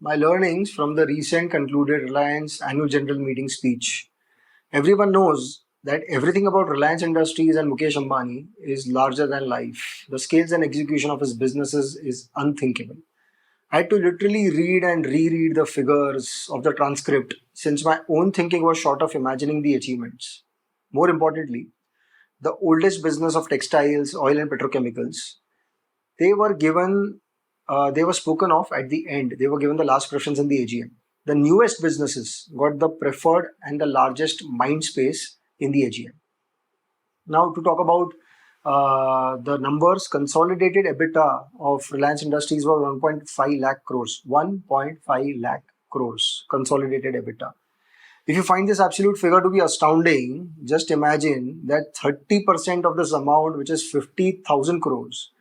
My learnings from the recent concluded Reliance annual general meeting speech. Everyone knows that everything about Reliance Industries and Mukesh Ambani is larger than life. The scales and execution of his businesses is unthinkable. I had to literally read and reread the figures of the transcript since my own thinking was short of imagining the achievements. More importantly, the oldest business of textiles, oil, and petrochemicals, they were given, they were spoken of at the end. They were given the last preference in the AGM. The newest businesses got the preferred and the largest mind space in the AGM. Now, to talk about the numbers, consolidated EBITDA of Reliance Industries was 1.5 lakh crores. 1.5 lakh crores consolidated EBITDA. If you find this absolute figure to be astounding, just imagine that 30% of this amount, which is 50,000 crores,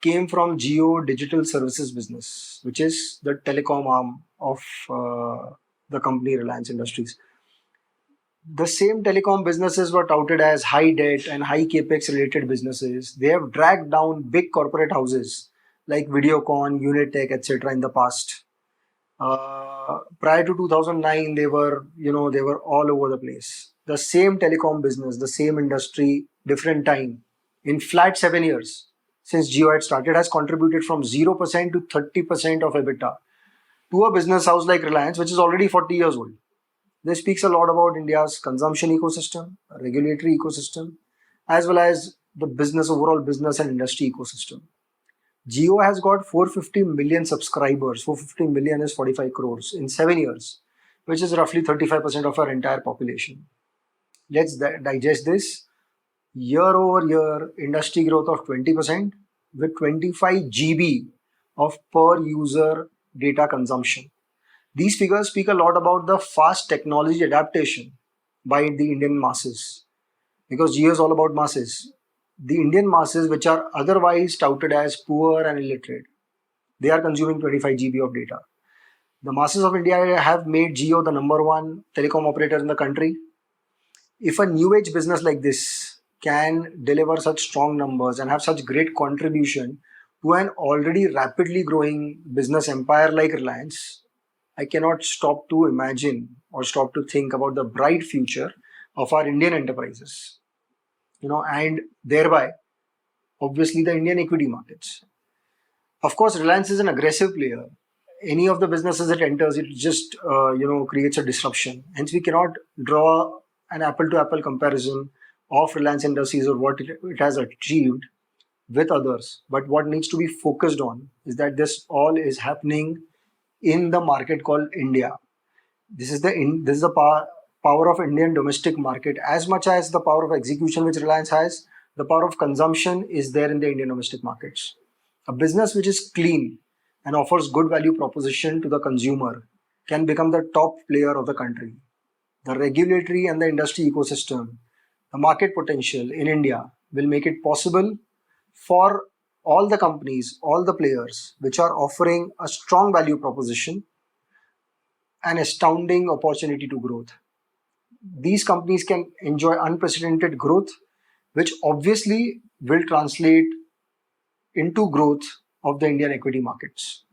came from Jio Digital Services business, which is the telecom arm of the company Reliance Industries. The same telecom businesses were touted as high debt and high capex related businesses. They have dragged down big corporate houses like Videocon, Unitech, etc. in the past. Prior to 2009, they were all over the place. The same telecom business, the same industry, different time. In flat 7 years since Jio had started, has contributed from 0% to 30% of EBITDA to a business house like Reliance, which is already 40 years old. This speaks a lot about India's consumption ecosystem, regulatory ecosystem, as well as the overall business and industry ecosystem. Jio has got 450 million subscribers. 450 million is 45 crores in 7 years, which is roughly 35% of our entire population. Let's digest this. Year over year, industry growth of 20% with 25 GB of per user data consumption. These figures speak a lot about the fast technology adaptation by the Indian masses, because Jio is all about masses. The Indian masses, which are otherwise touted as poor and illiterate, they are consuming 25 GB of data. The masses of India have made Jio the number one telecom operator in the country. If a new age business like this can deliver such strong numbers and have such great contribution to an already rapidly growing business empire like Reliance, I cannot stop to imagine or stop to think about the bright future of our Indian enterprises, and thereby, obviously, the Indian equity markets. Of course, Reliance is an aggressive player. Any of the businesses it enters, it just creates a disruption. Hence, we cannot draw an apple-to-apple comparison of Reliance Industries or what it has achieved with others. But what needs to be focused on is that this all is happening in the market called India. This is the power of Indian domestic market. As much as the power of execution which Reliance has, the power of consumption is there in the Indian domestic markets. A business which is clean and offers good value proposition to the consumer can become the top player of the country. The regulatory and the industry ecosystem, the market potential in India will make it possible for all the companies, all the players which are offering a strong value proposition, an astounding opportunity to growth. These companies can enjoy unprecedented growth, which obviously will translate into growth of the Indian equity markets.